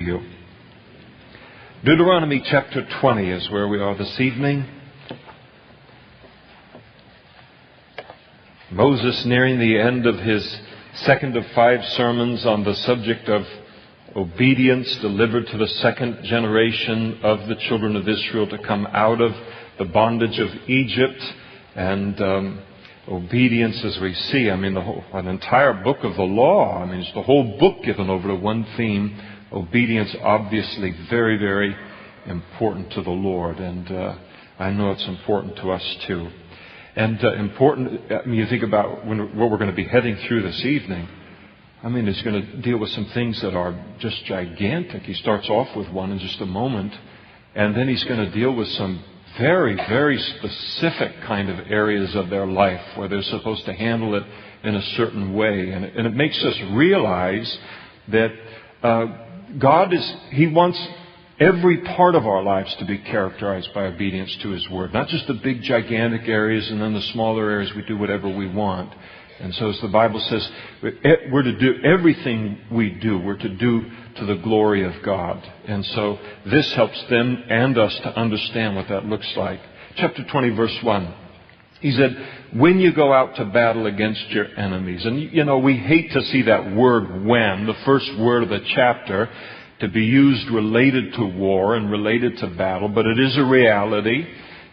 you. Deuteronomy chapter 20 is where we are this evening. Moses nearing the end of his second of 5 sermons on the subject of obedience delivered to the second generation of the children of Israel to come out of the bondage of Egypt. And obedience, as we see, an entire book of the law. It's the whole book given over to one theme. Obedience, obviously, very, very important to the Lord. And I know it's important to us too. And you think about what we're going to be heading through this evening. It's going to deal with some things that are just gigantic. He starts off with one in just a moment. And then he's going to deal with some very, very specific kind of areas of their life where they're supposed to handle it in a certain way. And it makes us realize that He wants every part of our lives to be characterized by obedience to His Word. Not just the big, gigantic areas, and then the smaller areas we do whatever we want. And so as the Bible says, we're to do everything we do. We're to do to the glory of God. And so this helps them and us to understand what that looks like. Chapter 20, verse 1. He said, when you go out to battle against your enemies. And, we hate to see that word when, the first word of the chapter, to be used related to war and related to battle. But it is a reality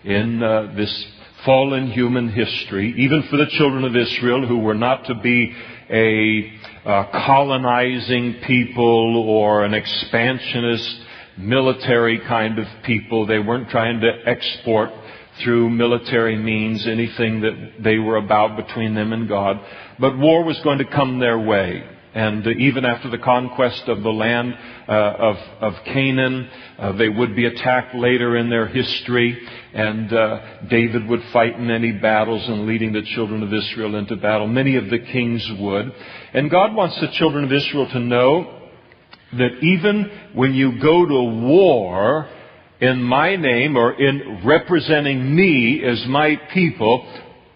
in this fallen human history, even for the children of Israel, who were not to be a colonizing people or an expansionist military kind of people. They weren't trying to export through military means anything that they were about between them and God. But war was going to come their way. And even after the conquest of the land of Canaan, they would be attacked later in their history. And David would fight many battles and leading the children of Israel into battle. Many of the kings would. And God wants the children of Israel to know that even when you go to war in my name or in representing me as my people,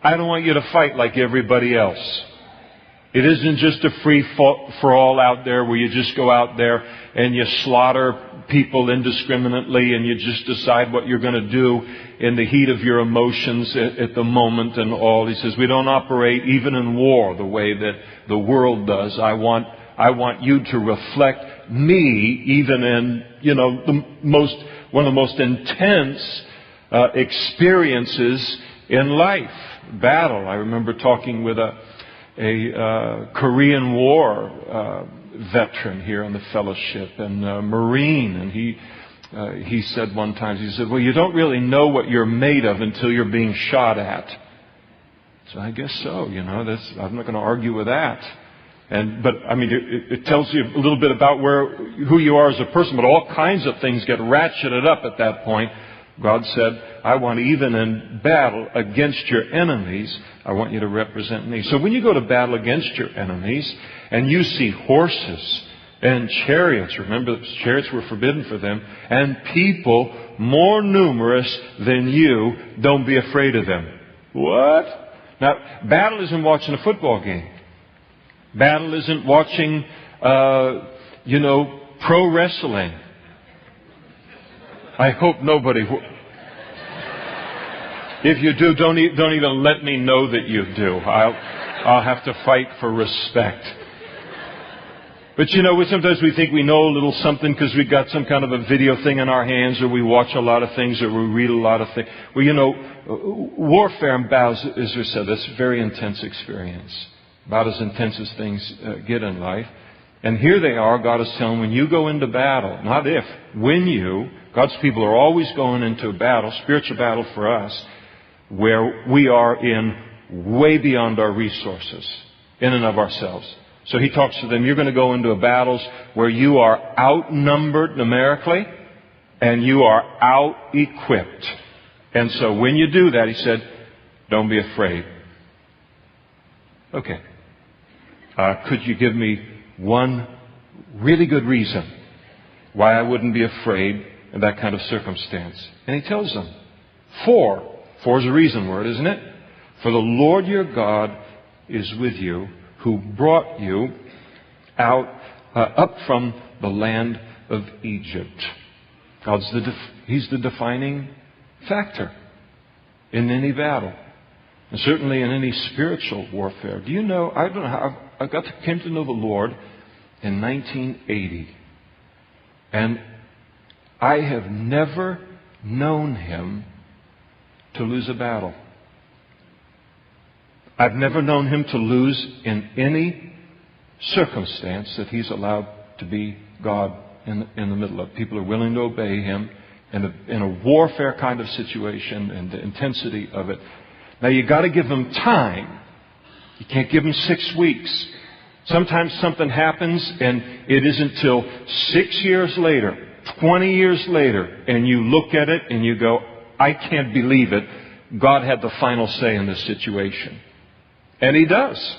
I don't want you to fight like everybody else. It isn't just a free-for-all out there where you just go out there and you slaughter people indiscriminately and you just decide what you're going to do in the heat of your emotions at the moment and all. He says, we don't operate even in war the way that the world does. I want you to reflect me even in, one of the most intense experiences in life. Battle. I remember talking with a Korean War veteran here in the fellowship, and a Marine, and he said one time, he said, well, you don't really know what you're made of until you're being shot at. So I guess so, I'm not going to argue with that. But it tells you a little bit about who you are as a person, but all kinds of things get ratcheted up at that point. God said, I want even in battle against your enemies, I want you to represent me. So when you go to battle against your enemies and you see horses and chariots, remember chariots were forbidden for them, and people more numerous than you, don't be afraid of them. What? Now, battle isn't watching a football game. Battle isn't watching, pro wrestling. I hope nobody... If you do, don't even let me know that you do. I'll have to fight for respect. But sometimes we think we know a little something because we got some kind of a video thing in our hands, or we watch a lot of things, or we read a lot of things. Well, warfare and battles, as we said, that's a very intense experience. About as intense as things get in life. And here they are, God is telling, when you go into battle, not if, when you, God's people are always going into a battle, spiritual battle for us, where we are in way beyond our resources, in and of ourselves. So He talks to them, you're going to go into battles where you are outnumbered numerically, and you are out-equipped. And so when you do that, He said, don't be afraid. Okay. Could you give me one really good reason why I wouldn't be afraid in that kind of circumstance? And He tells them, 4 is a reason word, isn't it? For the Lord your God is with you, who brought you out up from the land of Egypt. He's the defining factor in any battle, and certainly in any spiritual warfare. Do you know, I don't know how, came to know the Lord in 1980, and I have never known Him to lose a battle. I've never known Him to lose in any circumstance that He's allowed to be God in the middle of. People are willing to obey Him in a warfare kind of situation and the intensity of it. Now you got to give them time. You can't give them 6 weeks. Sometimes something happens and it isn't till 6 years later, 20 years later, and you look at it and you go, I can't believe it. God had the final say in this situation. And He does.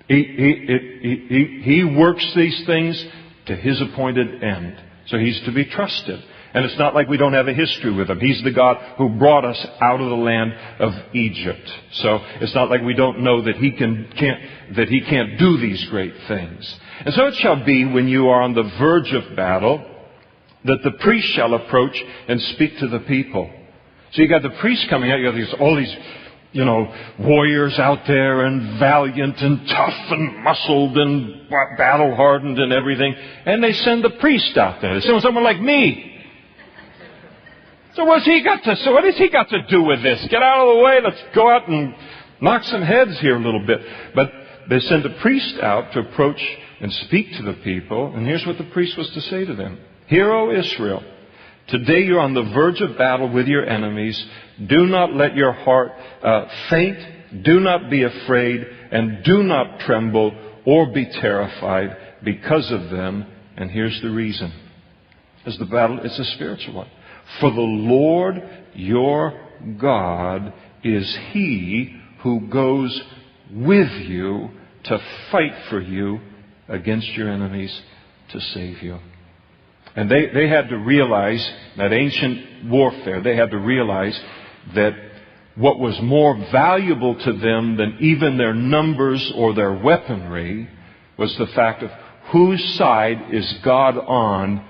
He works these things to His appointed end. So He's to be trusted. And it's not like we don't have a history with Him. He's the God who brought us out of the land of Egypt. So it's not like we don't know that He can't do these great things. And so it shall be when you are on the verge of battle that the priest shall approach and speak to the people. So you got the priest coming out. You got all these warriors out there and valiant and tough and muscled and battle hardened and everything. And they send the priest out there. They send someone like me. So what has he got to do with this? Get out of the way. Let's go out and knock some heads here a little bit. But they send a priest out to approach and speak to the people. And here's what the priest was to say to them. Hear, O Israel, today you're on the verge of battle with your enemies. Do not let your heart faint. Do not be afraid. And do not tremble or be terrified because of them. And here's the reason. As the battle, it's a spiritual one. For the Lord your God is He who goes with you to fight for you against your enemies to save you. And they had to realize that ancient warfare, they had to realize that what was more valuable to them than even their numbers or their weaponry was the fact of whose side is God on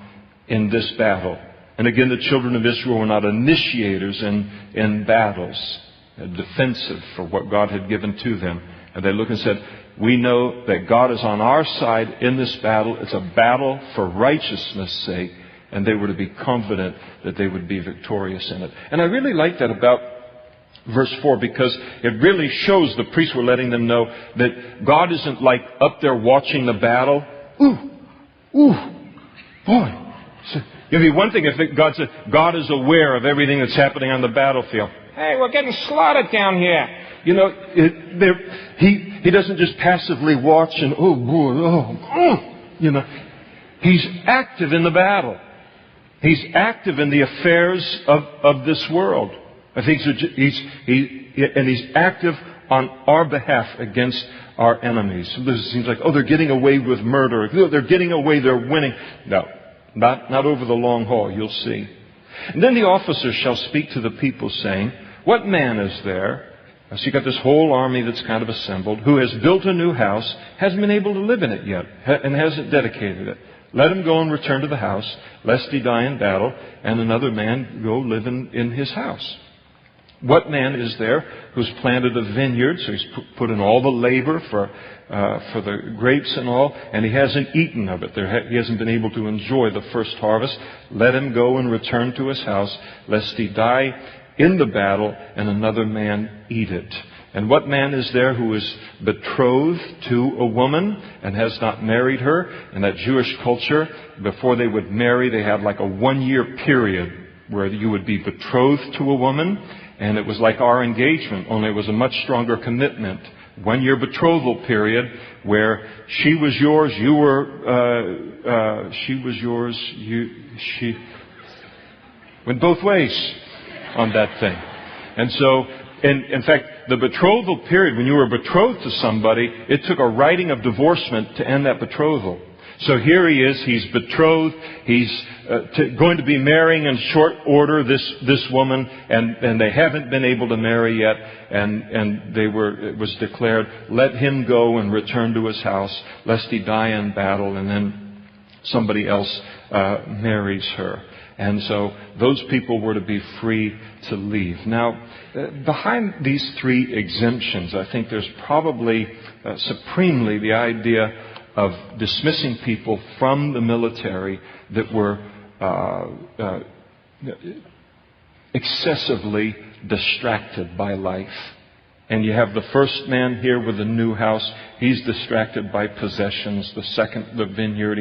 in this battle. And again, the children of Israel were not initiators in battles, defensive for what God had given to them. And they looked and said, we know that God is on our side in this battle. It's a battle for righteousness' sake. And they were to be confident that they would be victorious in it. And I really like that about verse 4 because it really shows the priests were letting them know that God isn't like up there watching the battle. Boy. It'd be one thing if God said, God is aware of everything that's happening on the battlefield. Hey, we're getting slaughtered down here. He doesn't just passively watch and, He's active in the battle. He's active in the affairs of this world. I think he's active on our behalf against our enemies. It seems like, they're getting away with murder. They're getting away, they're winning. No. Not over the long haul, you'll see. And then the officers shall speak to the people, saying, what man is there? So you got this whole army that's kind of assembled, who has built a new house, hasn't been able to live in it yet, and hasn't dedicated it. Let him go and return to the house, lest he die in battle, and another man go live in his house. What man is there who's planted a vineyard, so he's put in all the labor for the grapes and all, and he hasn't eaten of it. He hasn't been able to enjoy the first harvest. Let him go and return to his house, lest he die in the battle and another man eat it. And what man is there who is betrothed to a woman and has not married her? In that Jewish culture, before they would marry, they had like a 1-year period where you would be betrothed to a woman. And it was like our engagement, only it was a much stronger commitment. 1-year betrothal period where she was yours, you were, she was yours, she went both ways on that thing. And so, in fact, the betrothal period, when you were betrothed to somebody, it took a writing of divorcement to end that betrothal. So here he is, he's betrothed, he's going to be marrying in short order this woman, and they haven't been able to marry yet, and it was declared, let him go and return to his house, lest he die in battle, and then somebody else marries her. And so those people were to be free to leave. Now, behind these three exemptions, I think there's probably supremely the idea of dismissing people from the military that were excessively distracted by life. And you have the first man here with the new house. He's distracted by possessions. The second, the vineyard,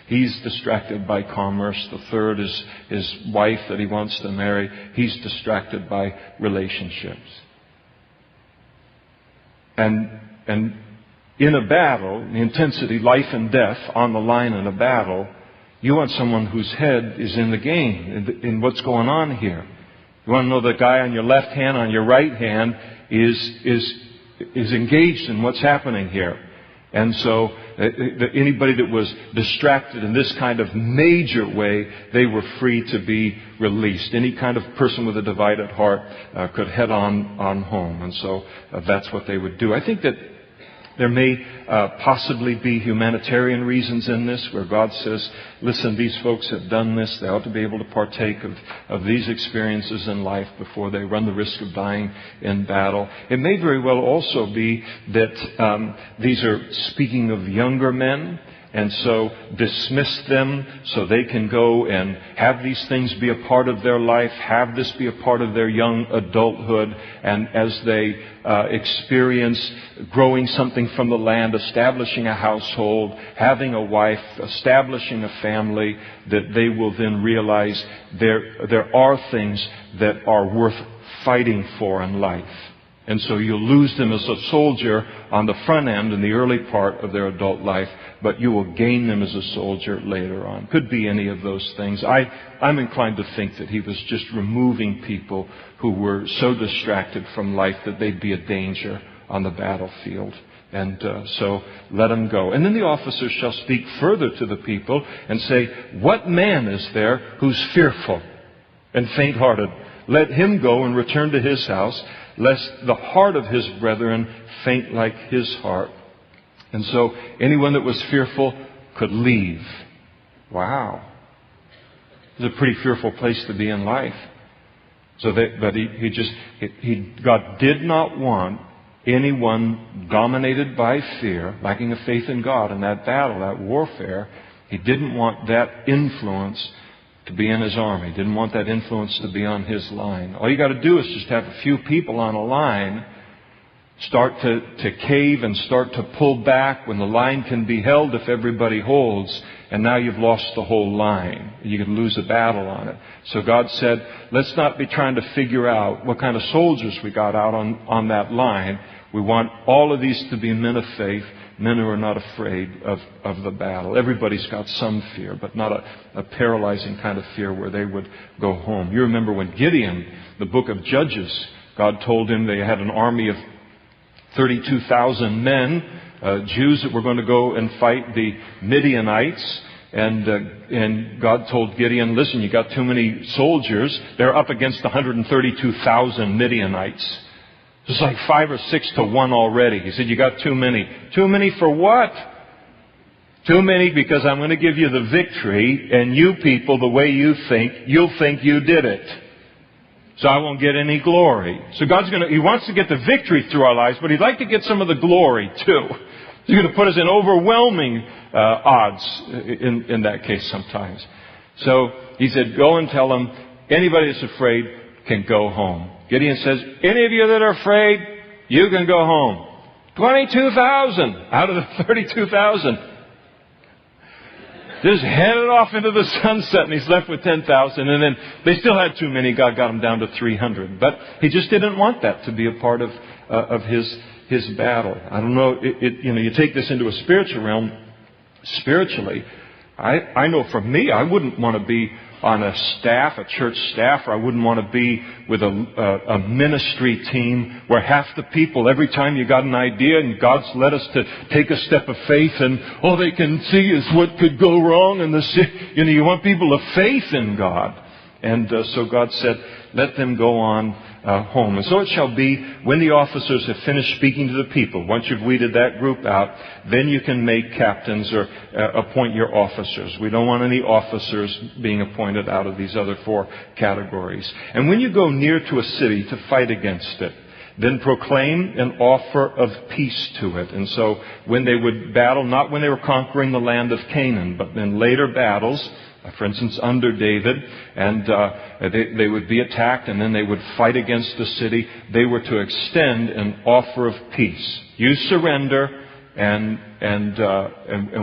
he's distracted by commerce. The third is his wife that he wants to marry. He's distracted by relationships. And in a battle, the intensity, life and death on the line in a battle, you want someone whose head is in the game, in what's going on here. You want to know the guy on your left hand, on your right hand, is engaged in what's happening here. And so anybody that was distracted in this kind of major way, they were free to be released. Any kind of person with a divided heart could head on home. And so that's what they would do. I think that there may possibly be humanitarian reasons in this where God says, listen, these folks have done this. They ought to be able to partake of these experiences in life before they run the risk of dying in battle. It may very well also be that these are speaking of younger men, and so dismiss them so they can go and have these things be a part of their life, have this be a part of their young adulthood, and as they experience growing something from the land, establishing a household, having a wife, establishing a family, that they will then realize there are things that are worth fighting for in life. And so you'll lose them as a soldier on the front end in the early part of their adult life, but you will gain them as a soldier later on. Could be any of those things. I'm inclined to think that he was just removing people who were so distracted from life that they'd be a danger on the battlefield. And so let them go. And then the officers shall speak further to the people and say, what man is there who's fearful and faint-hearted? Let him go and return to his house, lest the heart of his brethren faint like his heart. And so anyone that was fearful could leave. Wow. It's a pretty fearful place to be in life. So but God did not want anyone dominated by fear, lacking of faith in God in that battle, that warfare. He didn't want that influence to be in his army. He didn't want that influence to be on his line. All you got to do is just have a few people on a line start to cave and start to pull back when the line can be held if everybody holds, and now you've lost the whole line. You could lose a battle on it. So God said, let's not be trying to figure out what kind of soldiers we got out on that line. We want all of these to be men of faith, men who are not afraid of the battle. Everybody's got some fear, but not a paralyzing kind of fear where they would go home. You remember when Gideon, the book of Judges, God told him they had an army of 32,000 men, Jews that were going to go and fight the Midianites. And God told Gideon, listen, you got too many soldiers. They're up against 132,000 Midianites. It's like 5 or 6 to 1 already. He said, you got too many. Too many for what? Too many because I'm going to give you the victory, and you people, the way you think, you'll think you did it. So I won't get any glory. So He wants to get the victory through our lives, but He'd like to get some of the glory too. He's going to put us in overwhelming odds in that case sometimes. So He said, go and tell them, anybody that's afraid can go home. Gideon says, any of you that are afraid, you can go home. 22,000 out of the 32,000. Just headed off into the sunset, and he's left with 10,000. And then they still had too many. God got them down to 300. But He just didn't want that to be a part of his battle. I don't know. You take this into a spiritual realm. Spiritually, I know for me, I wouldn't want to be on a staff, a church staff, or I wouldn't want to be with a ministry team where half the people, every time you got an idea and God's led us to take a step of faith, and all they can see is what could go wrong, and you want people of faith in God. And so God said, let them go on home. And so it shall be when the officers have finished speaking to the people. Once you've weeded that group out, then you can make captains or appoint your officers. We don't want any officers being appointed out of these other 4 categories. And when you go near to a city to fight against it, then proclaim an offer of peace to it. And so when they would battle, not when they were conquering the land of Canaan, but in later battles, for instance, under David, and they would be attacked, and then they would fight against the city. They were to extend an offer of peace. You surrender, and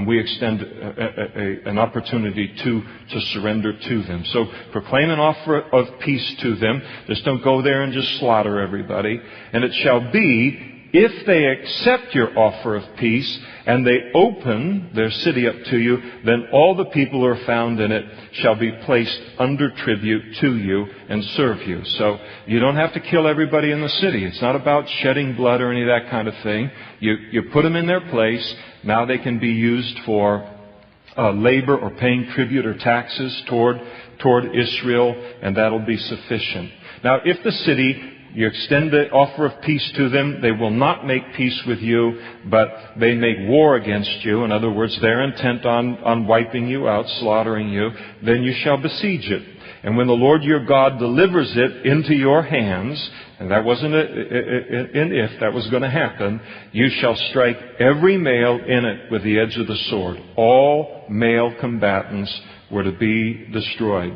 we extend an opportunity to surrender to them. So proclaim an offer of peace to them. Just don't go there and just slaughter everybody. And it shall be, if they accept your offer of peace and they open their city up to you, then all the people who are found in it shall be placed under tribute to you and serve you. So you don't have to kill everybody in the city. It's not about shedding blood or any of that kind of thing. You put them in their place. Now they can be used for labor or paying tribute or taxes toward Israel, and that'll be sufficient. Now, if the city, you extend the offer of peace to them, they will not make peace with you, but they make war against you. In other words, they're intent on wiping you out, slaughtering you. Then you shall besiege it. And when the Lord your God delivers it into your hands, and that wasn't an if, that was going to happen, you shall strike every male in it with the edge of the sword. All male combatants were to be destroyed.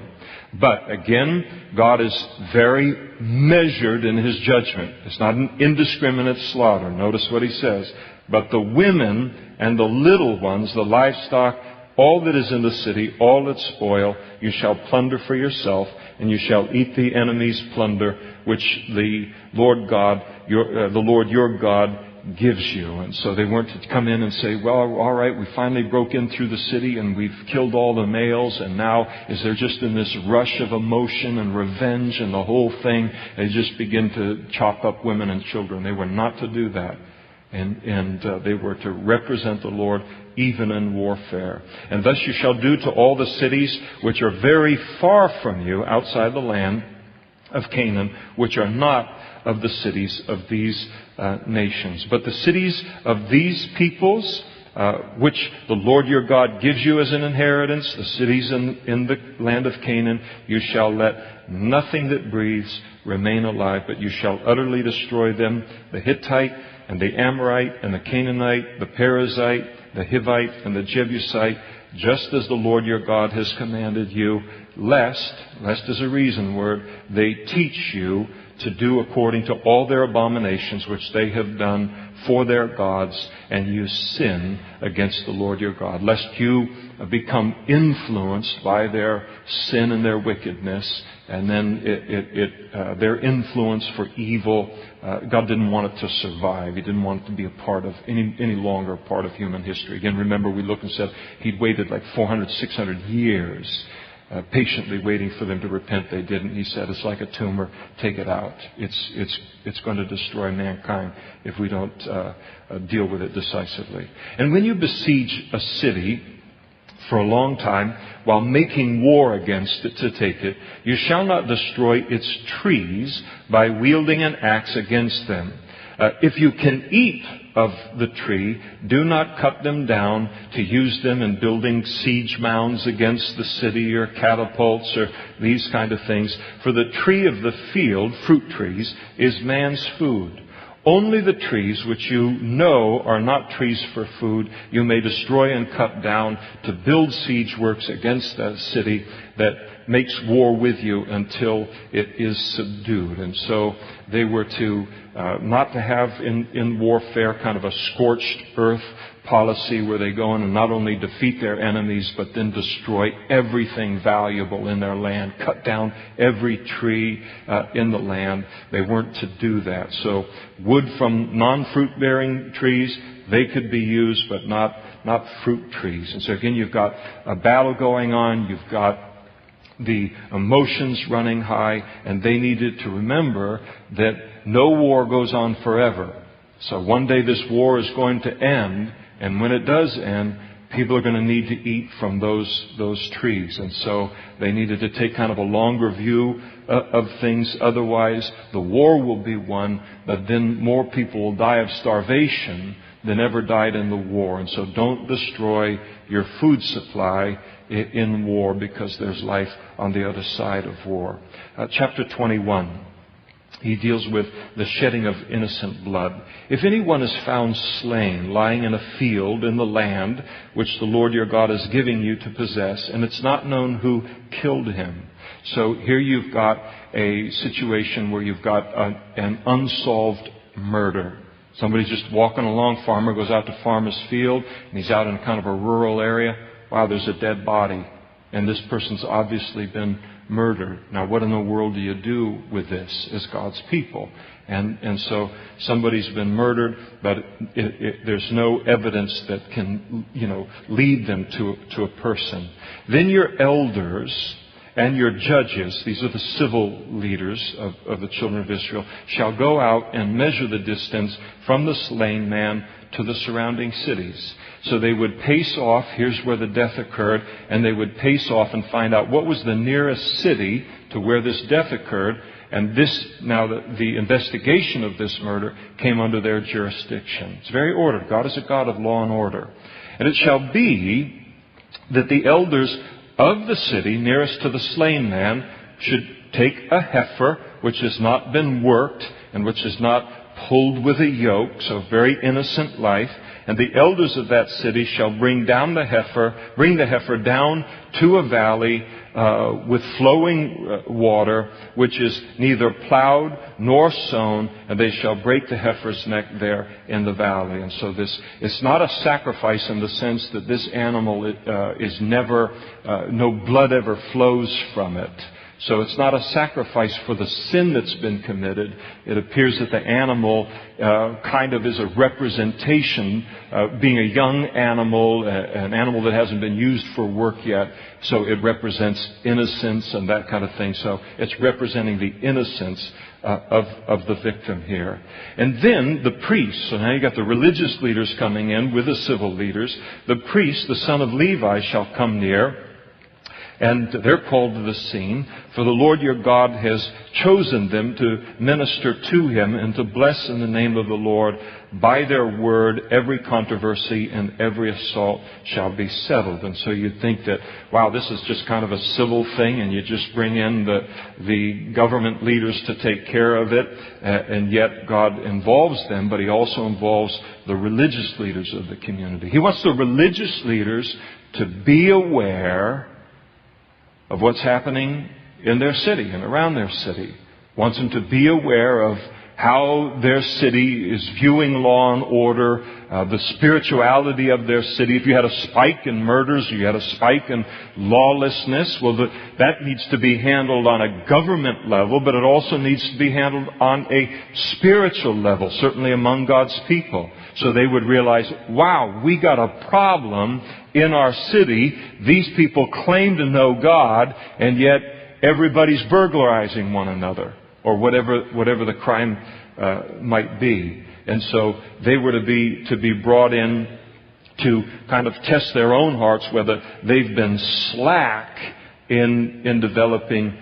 But again, God is very measured in His judgment. It's not an indiscriminate slaughter. Notice what He says. But the women and the little ones, the livestock, all that is in the city, all its spoil, you shall plunder for yourself, and you shall eat the enemy's plunder, which the Lord your God gives you. And so they weren't to come in and say, well, all right, we finally broke in through the city and we've killed all the males, and now is there just in this rush of emotion and revenge and the whole thing, they just begin to chop up women and children. They were not to do that. And they were to represent the Lord even in warfare. And thus you shall do to all the cities which are very far from you outside the land of Canaan, which are not of the cities of these nations. But the cities of these peoples, which the Lord your God gives you as an inheritance, the cities in the land of Canaan, you shall let nothing that breathes remain alive, but you shall utterly destroy them, the Hittite and the Amorite and the Canaanite, the Perizzite, the Hivite and the Jebusite, just as the Lord your God has commanded you, lest is a reason word, they teach you to do according to all their abominations which they have done for their gods, and you sin against the Lord your God, lest you become influenced by their sin and their wickedness, and then their influence for evil. God didn't want it to survive. He didn't want it to be a part of any longer a part of human history. Again, remember we looked and said He'd waited like 400, 600 years. Patiently waiting for them to repent. They didn't. He said, it's like a tumor. Take it out. It's going to destroy mankind if we don't deal with it decisively. And when you besiege a city for a long time while making war against it to take it, you shall not destroy its trees by wielding an axe against them. If you can eat of the tree, do not cut them down to use them in building siege mounds against the city or catapults or these kind of things. For the tree of the field, fruit trees, is man's food. Only the trees which you know are not trees for food, you may destroy and cut down to build siege works against that city that makes war with you until it is subdued. And so they were to not to have in warfare kind of a scorched earth policy where they go in and not only defeat their enemies but then destroy everything valuable in their land, cut down every tree in the land. They weren't to do that. So wood from non-fruit bearing trees, they could be used, but not fruit trees. And so again, you've got a battle going on, you've got the emotions running high, and they needed to remember that no war goes on forever. So one day this war is going to end, and when it does end, people are going to need to eat from those trees. And so they needed to take kind of a longer view of things. Otherwise, the war will be won, but then more people will die of starvation than ever died in the war. And so don't destroy your food supply in war, because there's life on the other side of war. Chapter 21. He deals with the shedding of innocent blood. If anyone is found slain, lying in a field in the land which the Lord your God is giving you to possess, and it's not known who killed him. So here you've got a situation where you've got an unsolved murder. Somebody's just walking along, farmer goes out to farm his field, and he's out in kind of a rural area. Wow, there's a dead body, and this person's obviously been murdered. Now, what in the world do you do with this as God's people? And so somebody's been murdered, but there's no evidence that can, lead them to a person. Then your elders and your judges, these are the civil leaders of the children of Israel, shall go out and measure the distance from the slain man to the surrounding cities. So they would pace off, here's where the death occurred, and they would pace off and find out what was the nearest city to where this death occurred. And now the investigation of this murder came under their jurisdiction. It's very ordered. God is a God of law and order. And it shall be that the elders of the city nearest to the slain man should take a heifer which has not been worked and which is not pulled with a yoke, so very innocent life. And the elders of that city shall bring the heifer down to a valley with flowing water, which is neither plowed nor sown, and they shall break the heifer's neck there in the valley. And so it's not a sacrifice in the sense that this animal is never, no blood ever flows from it. So it's not a sacrifice for the sin that's been committed. It appears that the animal kind of is a representation, being a young animal, an animal that hasn't been used for work yet. So it represents innocence and that kind of thing. So it's representing the innocence of the victim here. And then the priests, so now you got the religious leaders coming in with the civil leaders. The priest, the son of Levi, shall come near. And they're called to the scene, for the Lord your God has chosen them to minister to him and to bless in the name of the Lord. By their word, every controversy and every assault shall be settled. And so you'd think that, wow, this is just kind of a civil thing, and you just bring in the government leaders to take care of it. And yet God involves them, but he also involves the religious leaders of the community. He wants the religious leaders to be aware of what's happening in their city and around their city. Wants them to be aware of how their city is viewing law and order, the spirituality of their city. If you had a spike in murders, or you had a spike in lawlessness, well, that needs to be handled on a government level, but it also needs to be handled on a spiritual level, certainly among God's people. So they would realize, wow, we got a problem in our city. These people claim to know God, and yet everybody's burglarizing one another, or whatever the crime might be. And so they were to be brought in to kind of test their own hearts whether they've been slack in developing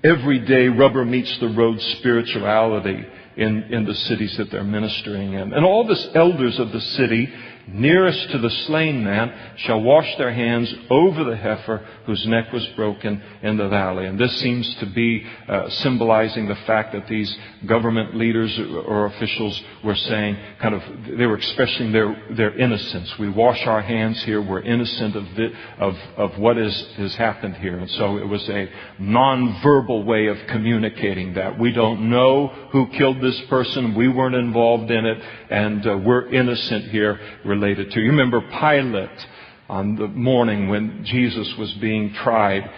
everyday rubber meets the road spirituality in the cities that they're ministering in. And all the elders of the city nearest to the slain man shall wash their hands over the heifer whose neck was broken in the valley. And this seems to be symbolizing the fact that these government leaders or officials were saying, they were expressing their innocence. We wash our hands here. We're innocent of what has happened here. And so it was a non-verbal way of communicating that. We don't know who killed this person. We weren't involved in it. And we're innocent here related to. You remember Pilate on the morning when Jesus was being tried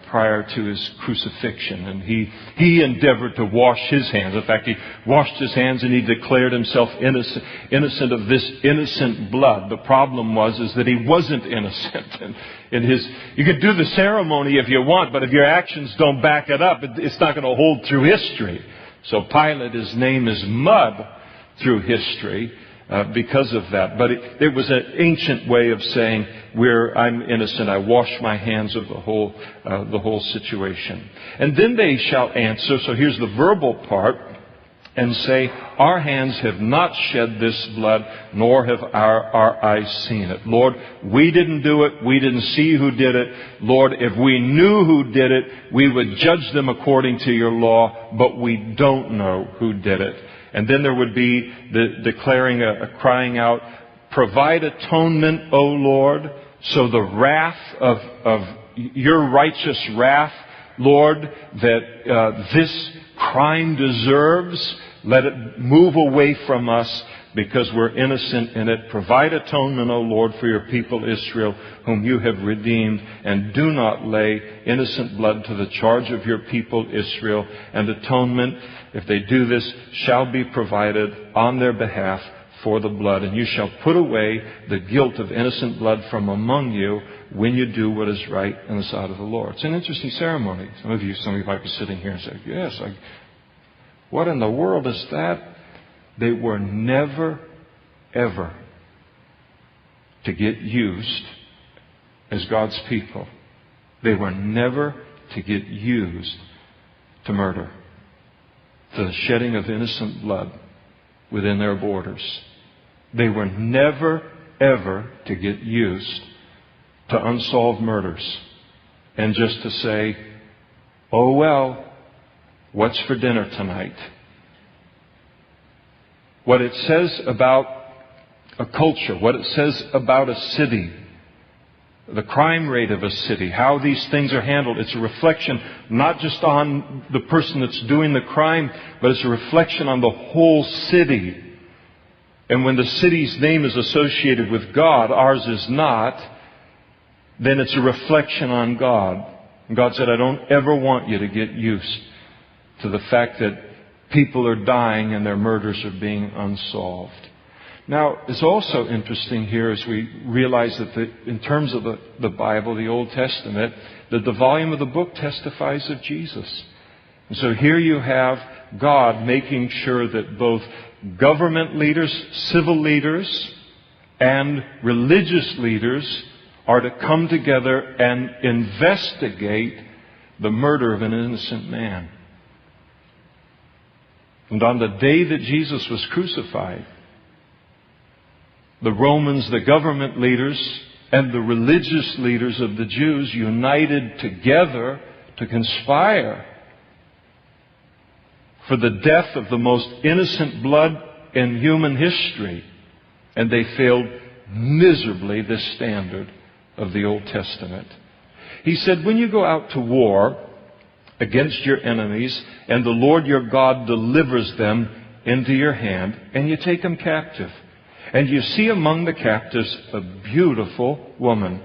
prior to his crucifixion. And he endeavored to wash his hands. In fact, he washed his hands and he declared himself innocent of this innocent blood. The problem is that he wasn't innocent. And you could do the ceremony if you want, but if your actions don't back it up, it's not going to hold through history. So Pilate, his name is mud through history. because of that. But it was an ancient way of saying, I'm innocent. I wash my hands of the whole situation. And then they shall answer. So here's the verbal part. And say, our hands have not shed this blood, nor have our eyes seen it. Lord, we didn't do it. We didn't see who did it. Lord, if we knew who did it, we would judge them according to your law, but we don't know who did it. And then there would be the declaring, crying out, provide atonement, O Lord. So the wrath of your righteous wrath, Lord, that this crime deserves, let it move away from us because we're innocent in it. Provide atonement, O Lord, for your people Israel, whom you have redeemed, and do not lay innocent blood to the charge of your people Israel. And atonement, if they do this, shall be provided on their behalf for the blood. And you shall put away the guilt of innocent blood from among you when you do what is right in the sight of the Lord. It's an interesting ceremony. Some of you might be sitting here and say, yes, what in the world is that? They were never, ever to get used as God's people. They were never to get used to murder, to the shedding of innocent blood within their borders. They were never, ever to get used to unsolved murders and just to say, oh well, what's for dinner tonight? What it says about a culture, what it says about a city, the crime rate of a city, how these things are handled, it's a reflection not just on the person that's doing the crime, but it's a reflection on the whole city. And when the city's name is associated with God, ours is not, then it's a reflection on God. And God said, I don't ever want you to get used to the fact that people are dying and their murders are being unsolved. Now, it's also interesting here as we realize that in terms of the Bible, the Old Testament, that the volume of the book testifies of Jesus. And so here you have God making sure that both government leaders, civil leaders, and religious leaders are to come together and investigate the murder of an innocent man. And on the day that Jesus was crucified, the Romans, the government leaders, and the religious leaders of the Jews united together to conspire for the death of the most innocent blood in human history. And they failed miserably this standard of the Old Testament. He said, when you go out to war against your enemies, and the Lord your God delivers them into your hand, and you take them captive, and you see among the captives a beautiful woman,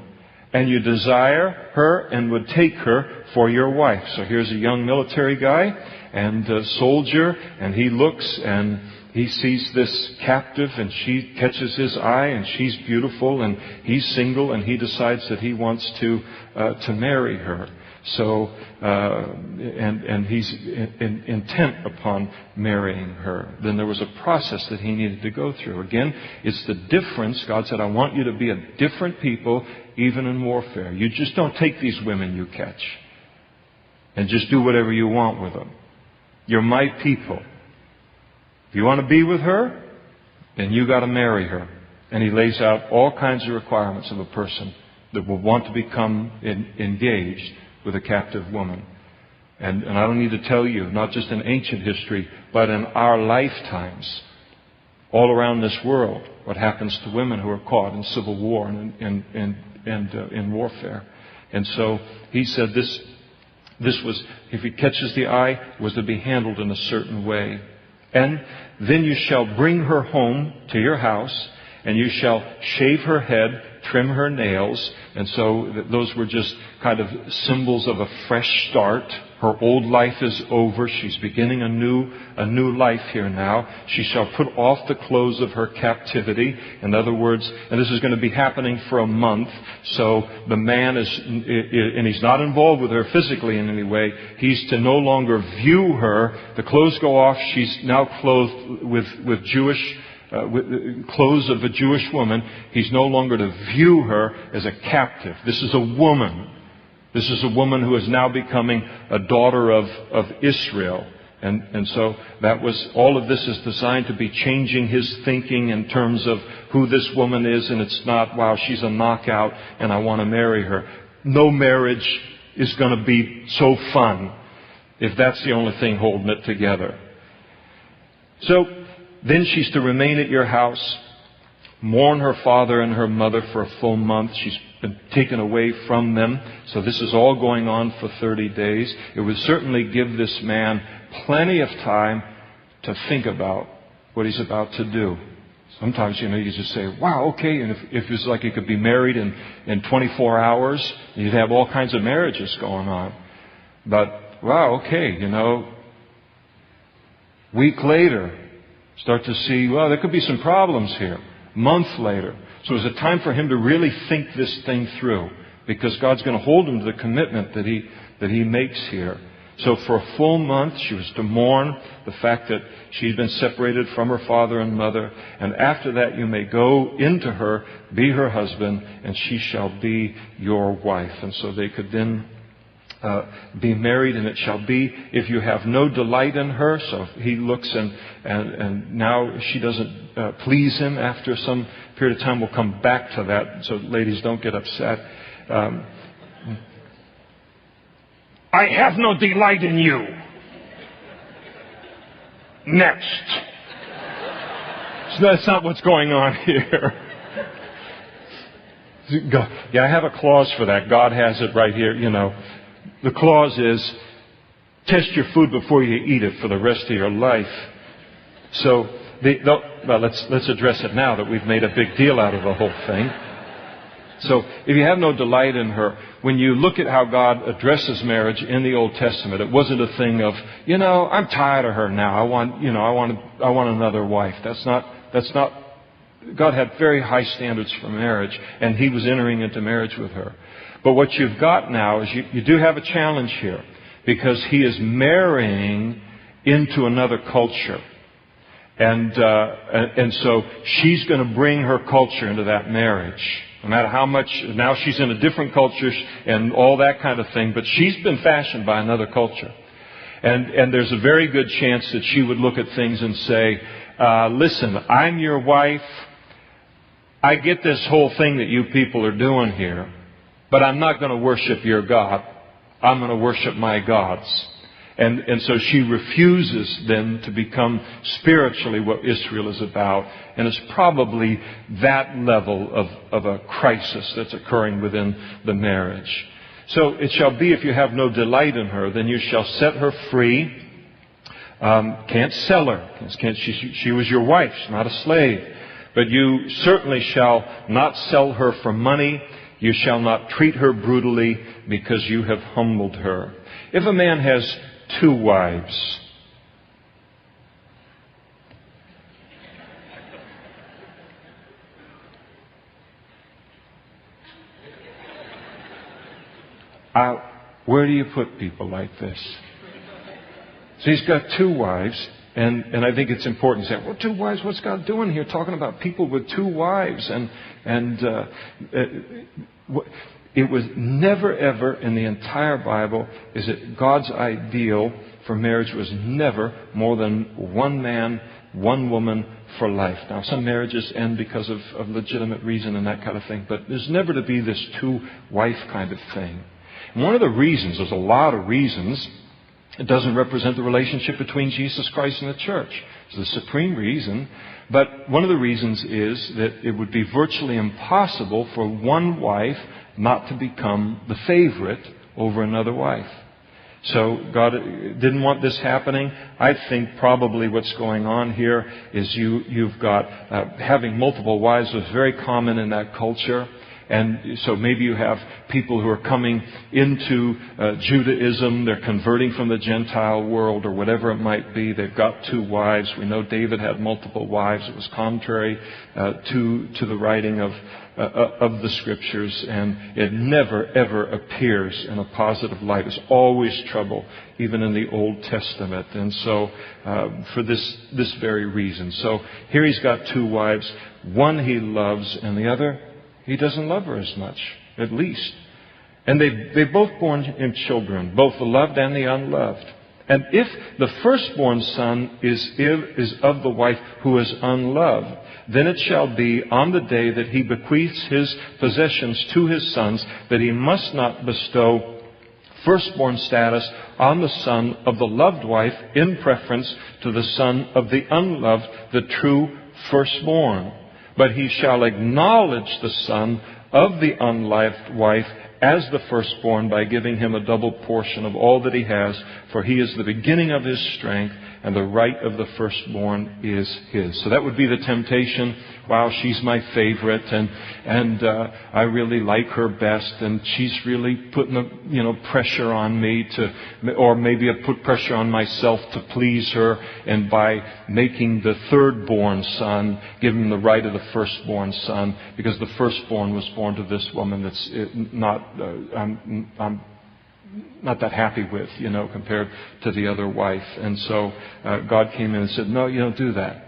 and you desire her and would take her for your wife. So here's a young military guy and a soldier, and he looks and he sees this captive, and she catches his eye, and she's beautiful, and he's single, and he decides that he wants to marry her. So, and he's intent upon marrying her. Then there was a process that he needed to go through. Again, it's the difference. God said, I want you to be a different people, even in warfare. You just don't take these women you catch and just do whatever you want with them. You're my people. If you want to be with her, then you got to marry her. And he lays out all kinds of requirements of a person that will want to become engaged with a captive woman. And I don't need to tell you, not just in ancient history, but in our lifetimes, all around this world, what happens to women who are caught in civil war and in warfare. And so he said this was, if he catches the eye, was to be handled in a certain way. And then you shall bring her home to your house, and you shall shave her head, trim her nails. And so those were just kind of symbols of a fresh start. Her old life is over. She's beginning a new life here now. She shall put off the clothes of her captivity. In other words, and this is going to be happening for a month. So the man is, and he's not involved with her physically in any way. He's to no longer view her. The clothes go off. She's now clothed with Jewish clothes of a Jewish woman, he's no longer to view her as a captive. This is a woman. This is a woman who is now becoming a daughter of Israel. And so that was, all of this is designed to be changing his thinking in terms of who this woman is, and it's not, wow, she's a knockout and I want to marry her. No marriage is going to be so fun if that's the only thing holding it together. So then she's to remain at your house, mourn her father and her mother for a full month. She's been taken away from them. So this is all going on for 30 days. It would certainly give this man plenty of time to think about what he's about to do. Sometimes, you just say, wow, okay. And if it's like he could be married in 24 hours, you'd have all kinds of marriages going on. But, wow, okay, week later, start to see, well, there could be some problems here. Month later. So it was a time for him to really think this thing through, because God's going to hold him to the commitment that he makes here. So for a full month, she was to mourn the fact that she'd been separated from her father and mother. And after that, you may go into her, be her husband, and she shall be your wife. And so they could then be married, and it shall be, if you have no delight in her. So he looks and now she doesn't please him after some period of time. We'll come back to that. So ladies, don't get upset. I have no delight in you. Next. So that's not what's going on here. Yeah, I have a clause for that. God has it right here, The clause is, test your food before you eat it for the rest of your life. So, let's address it now that we've made a big deal out of the whole thing. So, if you have no delight in her, when you look at how God addresses marriage in the Old Testament, it wasn't a thing of, I'm tired of her now. I want another wife. That's not. God had very high standards for marriage, and He was entering into marriage with her. But what you've got now is you do have a challenge here, because He is marrying into another culture. And so she's going to bring her culture into that marriage. No matter how much, now she's in a different culture and all that kind of thing, but she's been fashioned by another culture. And there's a very good chance that she would look at things and say, listen, I'm your wife. I get this whole thing that you people are doing here, but I'm not going to worship your God. I'm going to worship my gods. And so she refuses then to become spiritually what Israel is about. And it's probably that level of a crisis that's occurring within the marriage. So it shall be, if you have no delight in her, then you shall set her free. Can't sell her. She was your wife. She's not a slave. But you certainly shall not sell her for money. You shall not treat her brutally, because you have humbled her. If a man has 2 wives, where do you put people like this? So he's got 2 wives, and I think it's important to say, well, 2 wives, what's God doing here? Talking about people with 2 wives, it was never, ever in the entire Bible is it God's ideal for marriage was never more than 1 man, 1 woman for life. Now, some marriages end because of legitimate reason and that kind of thing, but there's never to be this 2-wife kind of thing. And one of the reasons, there's a lot of reasons, it doesn't represent the relationship between Jesus Christ and the church. It's the supreme reason. But one of the reasons is that it would be virtually impossible for 1 wife not to become the favorite over another wife. So God didn't want this happening. I think probably what's going on here is you've got having multiple wives was very common in that culture. And so maybe you have people who are coming into Judaism. They're converting from the Gentile world or whatever it might be. They've got 2 wives. We know David had multiple wives. It was contrary to the writing of the Scriptures, and it never, ever appears in a positive light. It's always trouble, even in the Old Testament. And so, for this very reason. So, here he's got 2 wives. One he loves, and the other, he doesn't love her as much, at least. And they've both borne him children, both the loved and the unloved. And if the firstborn son is of the wife who is unloved, then it shall be on the day that he bequeaths his possessions to his sons that he must not bestow firstborn status on the son of the loved wife in preference to the son of the unloved, the true firstborn. But he shall acknowledge the son of the unloved wife as the firstborn by giving him a double portion of all that he has, for he is the beginning of his strength, and the right of the firstborn is his. So that would be the temptation. Wow, she's my favorite, and I really like her best, and she's really putting pressure on me or maybe I put pressure on myself to please her, and by making the thirdborn son, give him the right of the firstborn son, because the firstborn was born to this woman that's I'm not that happy with, compared to the other wife. And so God came in and said, no, you don't do that.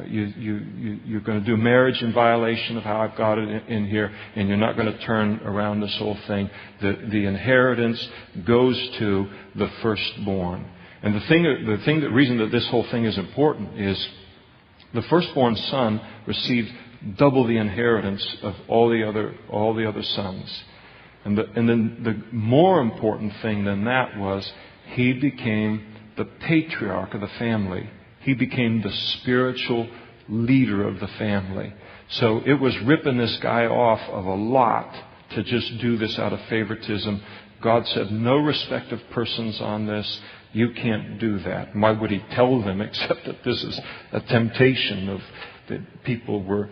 You're going to do marriage in violation of how I've got it in here, and you're not going to turn around this whole thing. The inheritance goes to the firstborn. And the reason that this whole thing is important is the firstborn son received double the inheritance of all the other sons. And then the more important thing than that was he became the patriarch of the family. He became the spiritual leader of the family. So it was ripping this guy off of a lot to just do this out of favoritism. God said, no respect of persons on this. You can't do that. Why would he tell them except that this is a temptation that people were,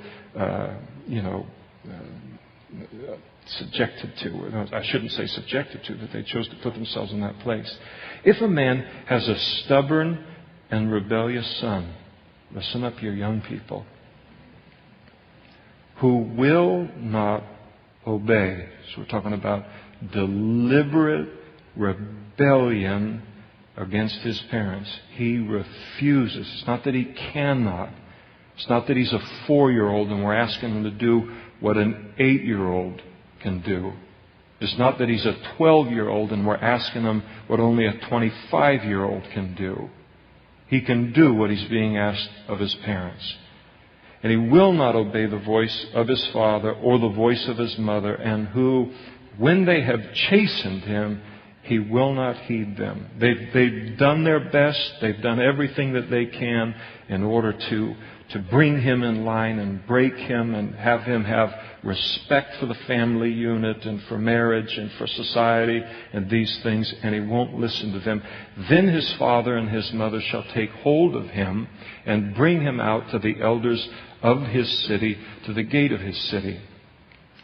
subjected to. I shouldn't say subjected to, that they chose to put themselves in that place. If a man has a stubborn and rebellious son, listen up, you young people, who will not obey. So we're talking about deliberate rebellion against his parents. He refuses. It's not that he cannot. It's not that he's a 4-year-old and we're asking him to do what an 8-year-old can do. It's not that he's a 12-year-old and we're asking him what only a 25-year-old can do. He can do what he's being asked of his parents. And he will not obey the voice of his father or the voice of his mother, and who, when they have chastened him, he will not heed them. They've done their best. They've done everything that they can in order to bring him in line and break him and have him have respect for the family unit and for marriage and for society and these things, and he won't listen to them. Then his father and his mother shall take hold of him and bring him out to the elders of his city, to the gate of his city.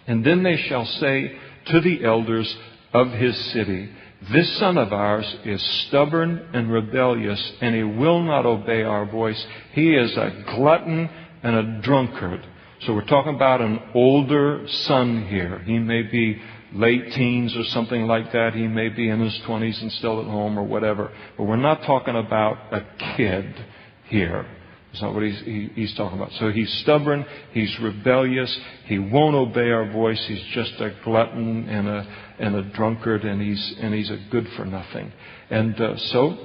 And then they shall say to the elders of his city, this son of ours is stubborn and rebellious, and he will not obey our voice. He is a glutton and a drunkard. So we're talking about an older son here. He may be late teens or something like that. He may be in his 20s and still at home or whatever. But we're not talking about a kid here. That's not what he's talking about. So he's stubborn, he's rebellious, he won't obey our voice, he's just a glutton and a drunkard, and he's a good for nothing. And so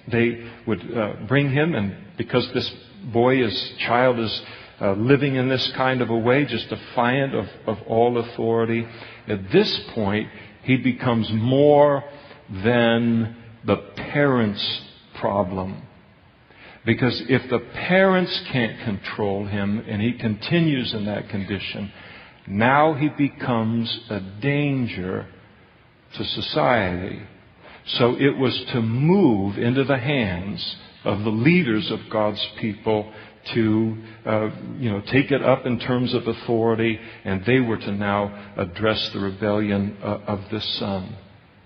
they would bring him, and because this child is living in this kind of a way, just defiant of all authority, at this point he becomes more than the parents' problem. Because if the parents can't control him and he continues in that condition, now he becomes a danger to society. So it was to move into the hands of the leaders of God's people to take it up in terms of authority, and they were to now address the rebellion of this son.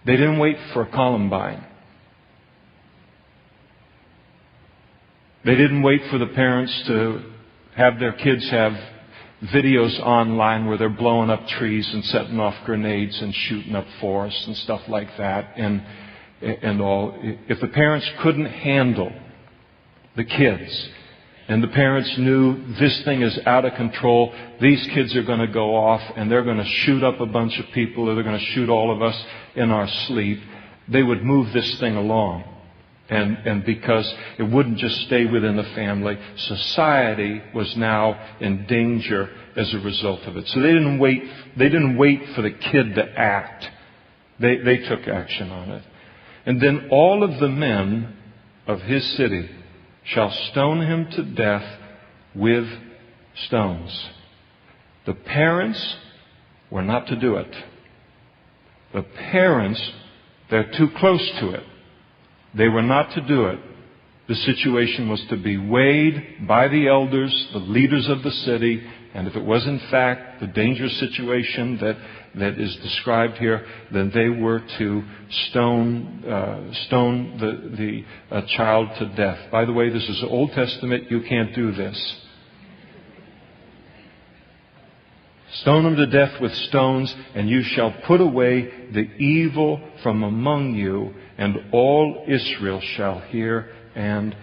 They didn't wait for Columbine. They didn't wait for the parents to have their kids have videos online where they're blowing up trees and setting off grenades and shooting up forests and stuff like that and all. If the parents couldn't handle the kids, and the parents knew this thing is out of control, these kids are going to go off and they're going to shoot up a bunch of people, or they're going to shoot all of us in our sleep, they would move this thing along. And because it wouldn't just stay within the family, society was now in danger as a result of it. So they didn't wait. They didn't wait for the kid to act. They took action on it. And then all of the men of his city shall stone him to death with stones. The parents were not to do it. The parents, they're too close to it. They were not to do it. The situation was to be weighed by the elders, the leaders of the city, and if it was in fact the dangerous situation that is described here, then they were to stone the child to death. By the way, this is Old Testament. You can't do this. Stone them to death with stones, and you shall put away the evil from among you, and all Israel shall hear and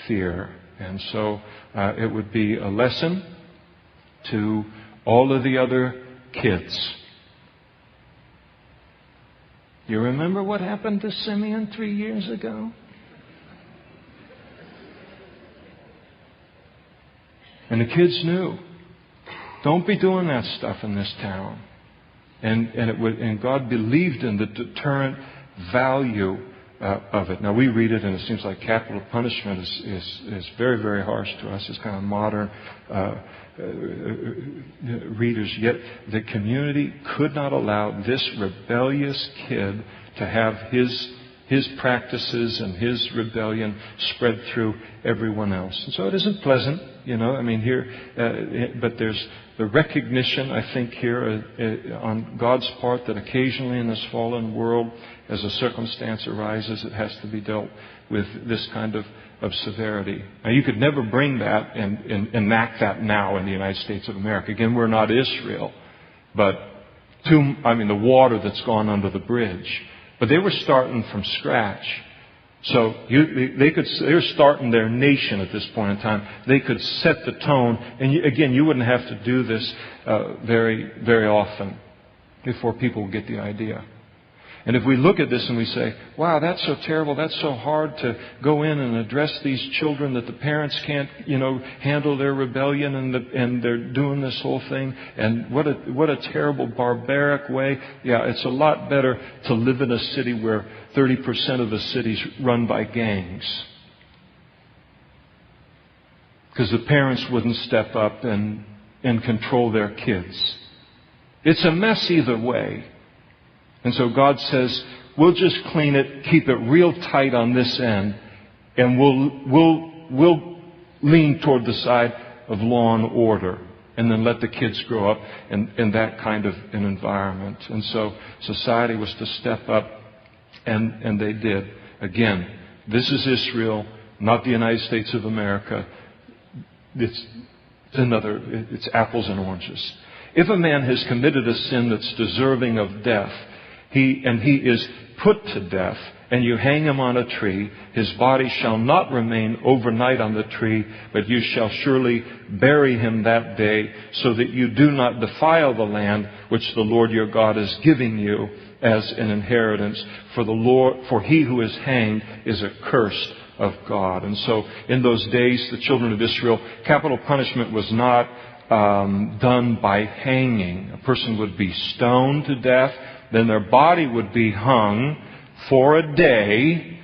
fear. And so it would be a lesson to all of the other kids. You remember what happened to Simeon 3 years ago? And the kids knew. Don't be doing that stuff in this town. And God believed in the deterrent value of it. Now we read it and it seems like capital punishment is very, very harsh to us. It's kind of modern readers. Yet the community could not allow this rebellious kid to have his practices and his rebellion spread through everyone else. And so it isn't pleasant, but there's the recognition, I think, here on God's part that occasionally in this fallen world, as a circumstance arises, it has to be dealt with this kind of severity. Now, you could never bring that and enact that now in the United States of America. Again, we're not Israel, but the water that's gone under the bridge. But they were starting from scratch. So they were starting their nation at this point in time. They could set the tone. And you wouldn't have to do this very, very often before people get the idea. And if we look at this and we say, wow, that's so terrible, that's so hard to go in and address these children that the parents can't, handle their rebellion and they're doing this whole thing. And what a terrible, barbaric way. Yeah, it's a lot better to live in a city where 30% of the city's run by gangs. Because the parents wouldn't step up and control their kids. It's a mess either way. And so God says, we'll just clean it, keep it real tight on this end, and we'll lean toward the side of law and order, and then let the kids grow up in that kind of an environment. And so society was to step up, and they did. Again, this is Israel, not the United States of America. It's apples and oranges. If a man has committed a sin that's deserving of death, he is put to death, and you hang him on a tree, his body shall not remain overnight on the tree, but you shall surely bury him that day, so that you do not defile the land which the Lord your God is giving you as an inheritance. For he who is hanged is accursed of God. And so in those days, the children of Israel, capital punishment was not done by hanging. A person would be stoned to death, then their body would be hung for a day,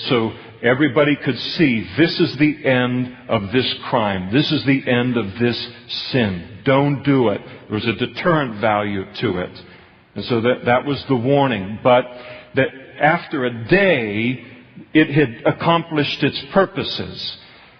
so everybody could see this is the end of this crime. This is the end of this sin. Don't do it. There was a deterrent value to it. And so that was the warning. But that after a day, it had accomplished its purposes.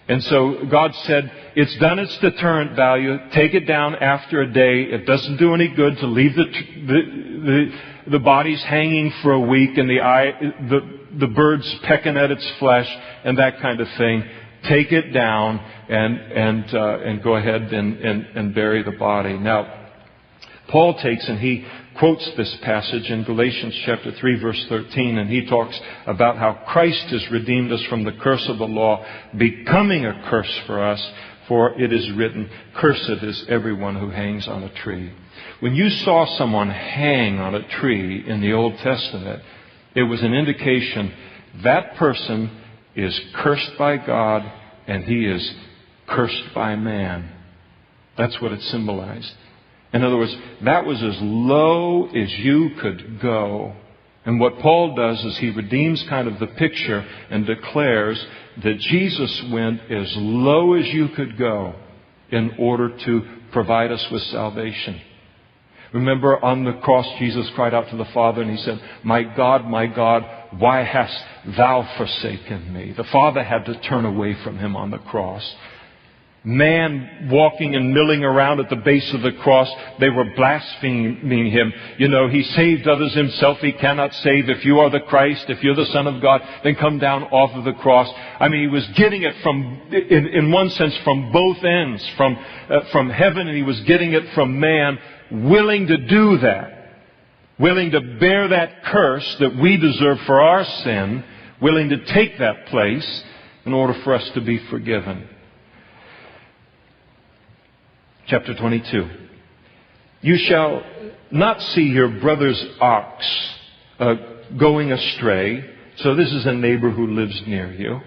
And so God said, it's done its deterrent value. Take it down after a day. It doesn't do any good to leave the bodies hanging for a week and the birds pecking at its flesh and that kind of thing. Take it down and go ahead and bury the body. Now, Paul takes and he quotes this passage in Galatians chapter 3 verse 13, and he talks about how Christ has redeemed us from the curse of the law, becoming a curse for us, for it is written, "Cursed is everyone who hangs on a tree." When you saw someone hang on a tree in the Old Testament, it was an indication that person is cursed by God and he is cursed by man. That's what it symbolized. In other words, that was as low as you could go. And what Paul does is he redeems kind of the picture and declares that Jesus went as low as you could go in order to provide us with salvation. Remember, on the cross, Jesus cried out to the Father and he said, my God, why hast thou forsaken me?" The Father had to turn away from him on the cross. Man walking and milling around at the base of the cross, they were blaspheming him. You know, he saved others himself. He cannot save. If you are the Christ, if you're the Son of God, then come down off of the cross. I mean, he was getting it from, in one sense, from both ends, from heaven, and he was getting it from man, willing to do that, willing to bear that curse that we deserve for our sin, willing to take that place in order for us to be forgiven. Chapter 22. You shall not see your brother's ox going astray. So this is a neighbor who lives near you.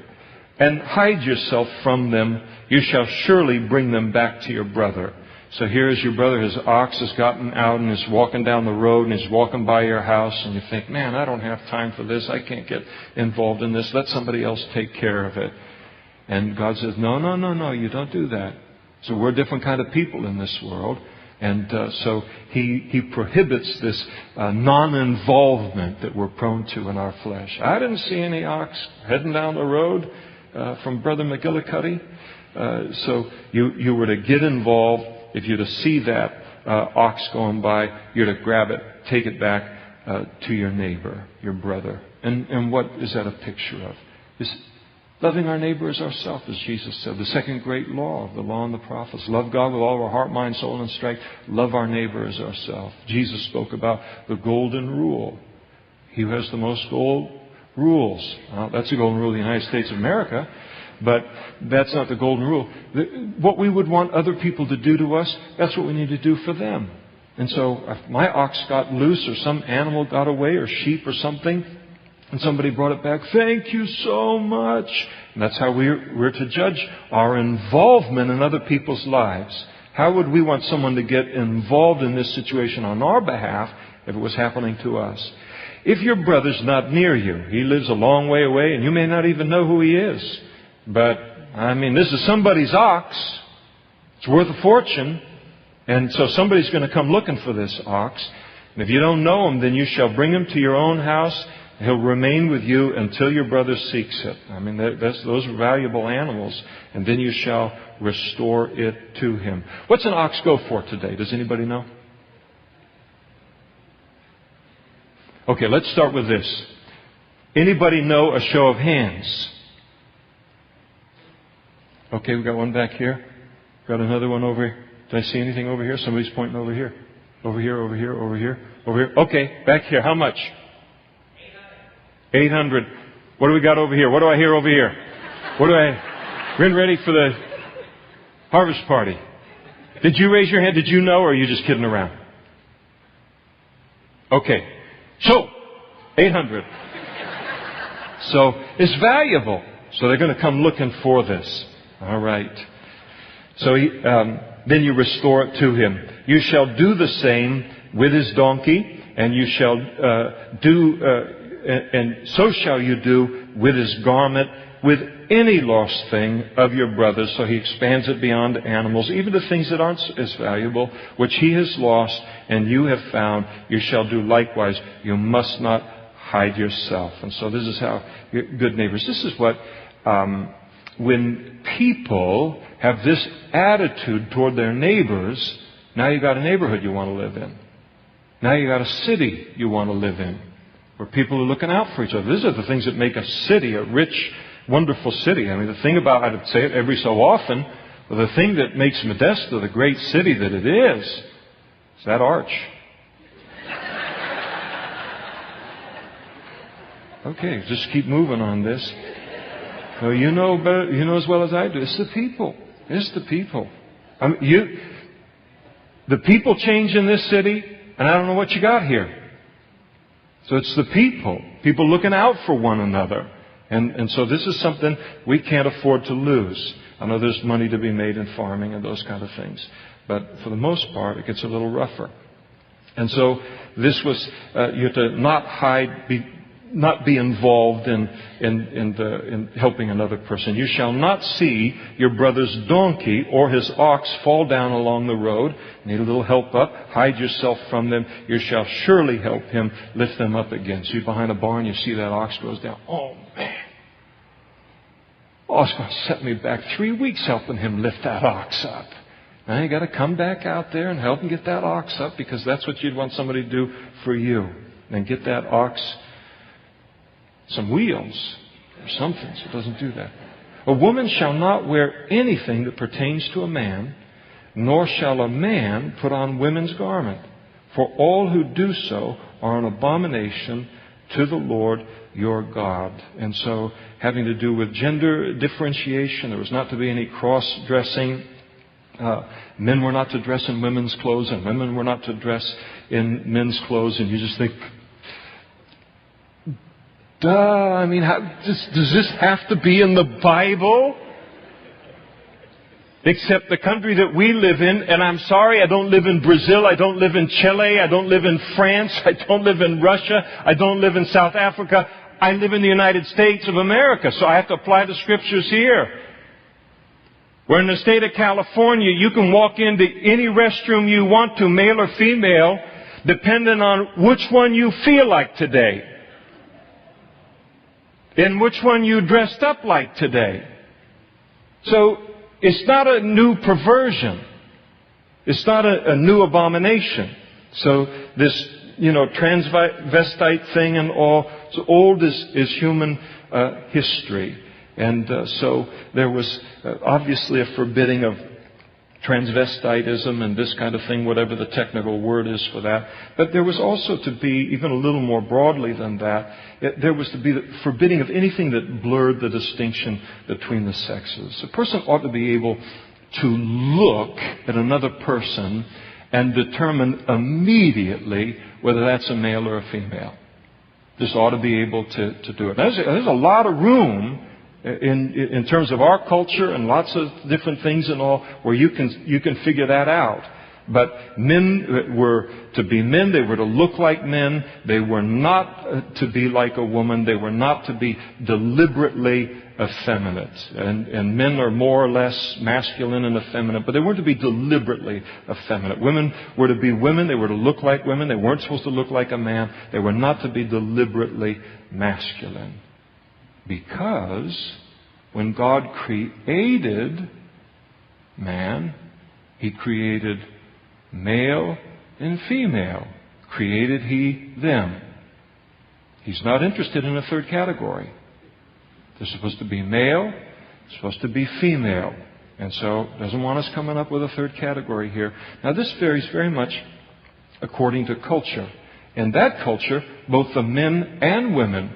And hide yourself from them. You shall surely bring them back to your brother. So here is your brother. His ox has gotten out and is walking down the road and is walking by your house. And you think, man, I don't have time for this. I can't get involved in this. Let somebody else take care of it. And God says, no, you don't do that. So we're a different kind of people in this world. And so He prohibits this non-involvement that we're prone to in our flesh. I didn't see any ox heading down the road from Brother McGillicuddy. So you were to get involved. If you're to see that ox going by, you're to grab it, take it back to your neighbor, your brother. And what is that a picture of? It's loving our neighbor as ourselves, as Jesus said. The second great law of the law and the prophets. Love God with all of our heart, mind, soul, and strength. Love our neighbor as ourselves. Jesus spoke about the golden rule. He who has the most gold rules. Well, that's the golden rule of the United States of America. But that's not the golden rule. What we would want other people to do to us, that's what we need to do for them. And so if my ox got loose or some animal got away or sheep or something, and somebody brought it back, thank you so much. And that's how we're to judge our involvement in other people's lives. How would we want someone to get involved in this situation on our behalf if it was happening to us? If your brother's not near you, he lives a long way away and you may not even know who he is. But, I mean, this is somebody's ox. It's worth a fortune. And so somebody's going to come looking for this ox. And if you don't know him, then you shall bring him to your own house. He'll remain with you until your brother seeks it. I mean, those are valuable animals. And then you shall restore it to him. What's an ox go for today? Does anybody know? Okay, let's start with this. Anybody know a show of hands? Okay, we got one back here. Got another one over here. Did I see anything over here? Somebody's pointing over here. Over here, over here, over here, over here. Okay, back here. How much? 800. What do we got over here? What do I hear over here? We're getting ready for the harvest party. Did you raise your hand? Did you know, or are you just kidding around? Okay. So, 800. So, it's valuable. So they're going to come looking for this. All right. So then you restore it to him. You shall do the same with his donkey, and you shall and so shall you do with his garment, with any lost thing of your brother. So he expands it beyond animals, even the things that aren't as valuable, which he has lost and you have found. You shall do likewise. You must not hide yourself. And so this is how, good neighbors, this is what, when people have this attitude toward their neighbors, now you've got a neighborhood you want to live in. Now you've got a city you want to live in, where people are looking out for each other. These are the things that make a city a rich, wonderful city. I mean, the thing about, I'd say it every so often, but the thing that makes Modesto the great city that it is that arch. Okay, just keep moving on this. Well, you know better, you know as well as I do. It's the people. It's the people. I mean, the people change in this city, and I don't know what you got here. So it's the people. People looking out for one another. And so this is something we can't afford to lose. I know there's money to be made in farming and those kind of things. But for the most part, it gets a little rougher. And so this was, you have to not be involved in helping another person. You shall not see your brother's donkey or his ox fall down along the road. Need a little help up. Hide yourself from them. You shall surely help him lift them up again. So you're behind a barn, you see that ox goes down. Oh, man. Oh, it's going to set me back 3 weeks helping him lift that ox up. Now you got to come back out there and help him get that ox up, because that's what you'd want somebody to do for you. And get that ox some wheels or something, so it doesn't do that. A woman shall not wear anything that pertains to a man, nor shall a man put on women's garment. For all who do so are an abomination to the Lord your God. And so, having to do with gender differentiation, there was not to be any cross-dressing. Men were not to dress in women's clothes, and women were not to dress in men's clothes. And you just think, duh, I mean, does this have to be in the Bible? Except the country that we live in, and I'm sorry, I don't live in Brazil, I don't live in Chile, I don't live in France, I don't live in Russia, I don't live in South Africa. I live in the United States of America, so I have to apply the Scriptures here. Where in the state of California, you can walk into any restroom you want to, male or female, depending on which one you feel like today. And which one you dressed up like today. So, it's not a new perversion. It's not a new abomination. So, this, transvestite thing and all, it's old as human history. And so there was obviously a forbidding of transvestitism and this kind of thing, whatever the technical word is for that. But there was also to be, even a little more broadly than that, there was to be the forbidding of anything that blurred the distinction between the sexes. A person ought to be able to look at another person and determine immediately whether that's a male or a female. Just ought to be able to do it. There's a lot of room in terms of our culture and lots of different things and all where you can figure that out. But men were to be men. They were to look like men. They were not to be like a woman. They were not to be deliberately effeminate. And men are more or less masculine and effeminate, but they weren't to be deliberately effeminate. Women were to be women. They were to look like women. They weren't supposed to look like a man. They were not to be deliberately masculine. Because when God created man, He created male and female. Created He them. He's not interested in a third category. They're supposed to be male, supposed to be female. And so doesn't want us coming up with a third category here. Now this varies very much according to culture. In that culture, both the men and women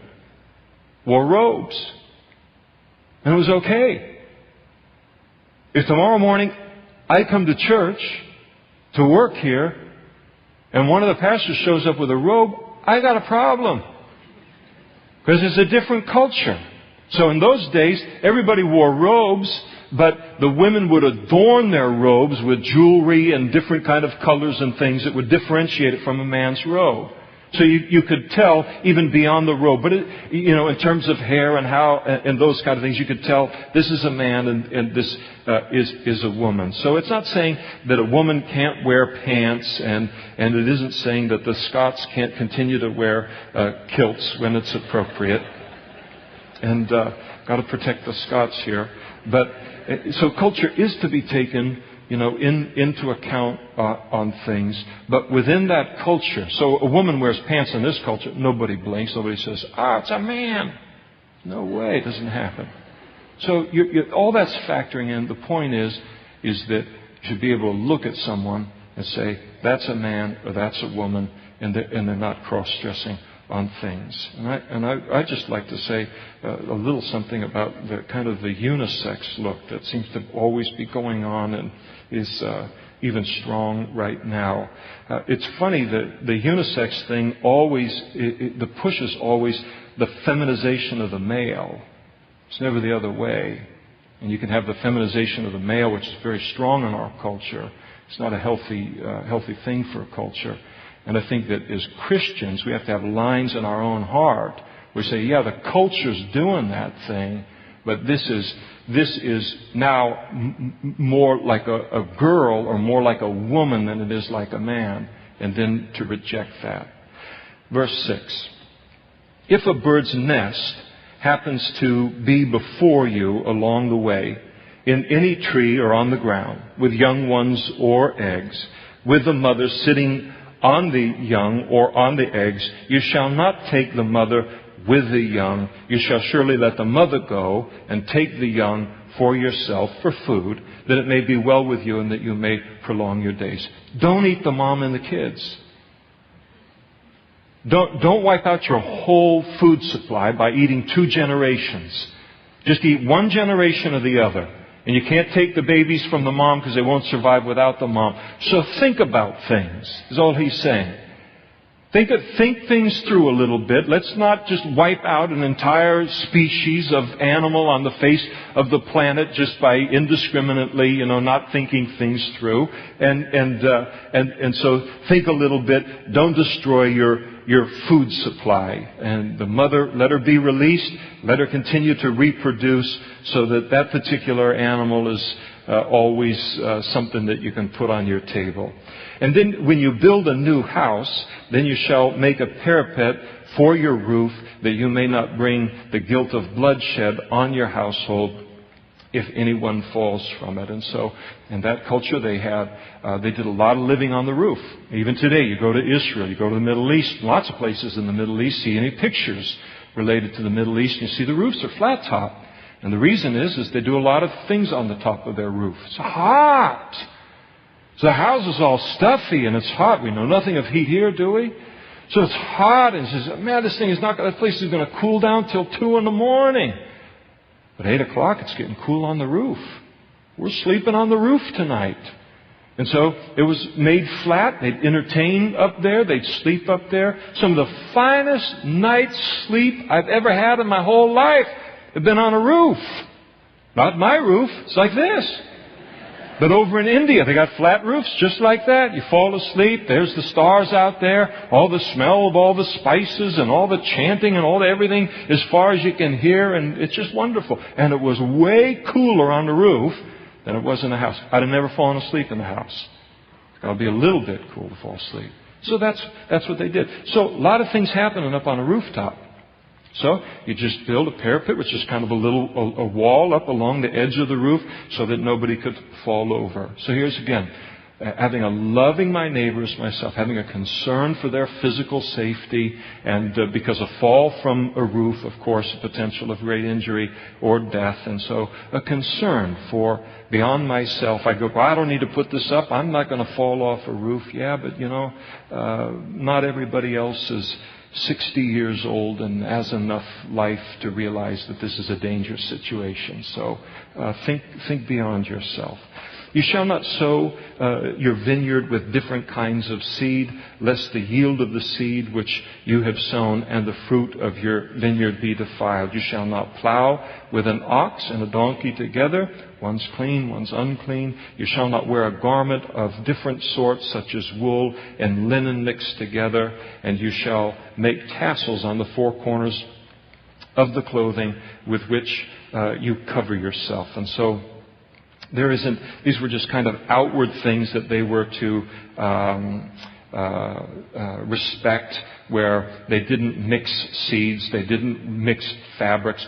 wore robes. And it was okay. If tomorrow morning I come to church to work here and one of the pastors shows up with a robe, I got a problem. Because it's a different culture. So in those days, everybody wore robes, but the women would adorn their robes with jewelry and different kind of colors and things that would differentiate it from a man's robe. So you could tell even beyond the robe. But, in terms of hair and how and those kind of things, you could tell this is a man and this is a woman. So it's not saying that a woman can't wear pants, and it isn't saying that the Scots can't continue to wear kilts when it's appropriate. And got to protect the Scots here. But so culture is to be taken, into account on things. But within that culture, so a woman wears pants in this culture, nobody blinks, nobody says, it's a man. No way, it doesn't happen. So all that's factoring in. The point is that you should be able to look at someone and say, that's a man or that's a woman, and they're not cross-dressing on things. And I just like to say a little something about the kind of the unisex look that seems to always be going on and is even strong right now. It's funny that the unisex thing always, the push is always the feminization of the male. It's never the other way. And you can have the feminization of the male, which is very strong in our culture. It's not a healthy thing for a culture. And I think that as Christians, we have to have lines in our own heart where we say, yeah, the culture's doing that thing, but this is now more like a girl or more like a woman than it is like a man, and then to reject that. Verse 6. If a bird's nest happens to be before you along the way, in any tree or on the ground, with young ones or eggs, with the mother sitting on the young or on the eggs, you shall not take the mother with the young. You shall surely let the mother go and take the young for yourself for food, that it may be well with you and that you may prolong your days. Don't eat the mom and the kids. Don't wipe out your whole food supply by eating 2 generations. Just eat 1 generation of the other. And you can't take the babies from the mom because they won't survive without the mom. So think about things, is all he's saying. Think things through a little bit. Let's not just wipe out an entire species of animal on the face of the planet just by indiscriminately, not thinking things through. And so think a little bit. Don't destroy your food supply. And the mother, let her be released. Let her continue to reproduce so that particular animal is always something that you can put on your table. And then when you build a new house, then you shall make a parapet for your roof, that you may not bring the guilt of bloodshed on your household if anyone falls from it. And so in that culture they did a lot of living on the roof. Even today, you go to Israel, you go to the Middle East, lots of places in the Middle East, see any pictures related to the Middle East, and you see the roofs are flat top. And the reason is they do a lot of things on the top of their roof. It's hot. So the house is all stuffy and it's hot. We know nothing of heat here, do we? So it's hot, and it says, man, this place is going to cool down till 2 in the morning. But 8 o'clock, it's getting cool on the roof. We're sleeping on the roof tonight. And so it was made flat. They'd entertain up there. They'd sleep up there. Some of the finest night's sleep I've ever had in my whole life have been on a roof. Not my roof. It's like this. But over in India, they got flat roofs just like that. You fall asleep. There's the stars out there. All the smell of all the spices and all the chanting and all the everything as far as you can hear. And it's just wonderful. And it was way cooler on the roof than it was in the house. I'd have never fallen asleep in the house. It's got to be a little bit cool to fall asleep. So that's what they did. So a lot of things happening up on a rooftop. So you just build a parapet, which is kind of a wall up along the edge of the roof so that nobody could fall over. So here's again, having a loving my neighbors myself, having a concern for their physical safety, and because a fall from a roof, of course, a potential of great injury or death. And so a concern for beyond myself. I go, well, I don't need to put this up. I'm not going to fall off a roof. Yeah, but not everybody else is 60 years old and has enough life to realize that this is a dangerous situation. So think beyond yourself. You shall not sow your vineyard with different kinds of seed, lest the yield of the seed which you have sown and the fruit of your vineyard be defiled. You shall not plow with an ox and a donkey together. One's clean, one's unclean. You shall not wear a garment of different sorts, such as wool and linen mixed together. And you shall make tassels on the 4 corners of the clothing with which you cover yourself. And so these were just kind of outward things that they were to respect, where they didn't mix seeds, they didn't mix fabrics.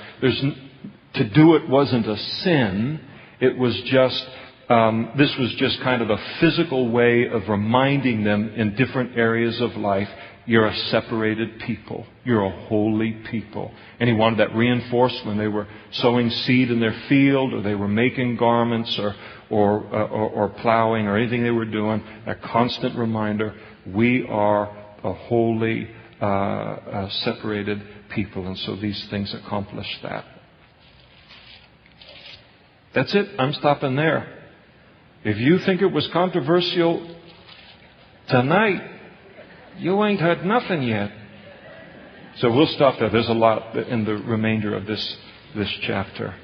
To do it wasn't a sin. It was just, this was just kind of a physical way of reminding them in different areas of life, you're a separated people. You're a holy people. And he wanted that reinforced when they were sowing seed in their field, or they were making garments, or plowing, or anything they were doing. A constant reminder, we are a holy, separated people. And so these things accomplish that. That's it. I'm stopping there. If you think it was controversial tonight, you ain't heard nothing yet. So we'll stop there. There's a lot in the remainder of this chapter.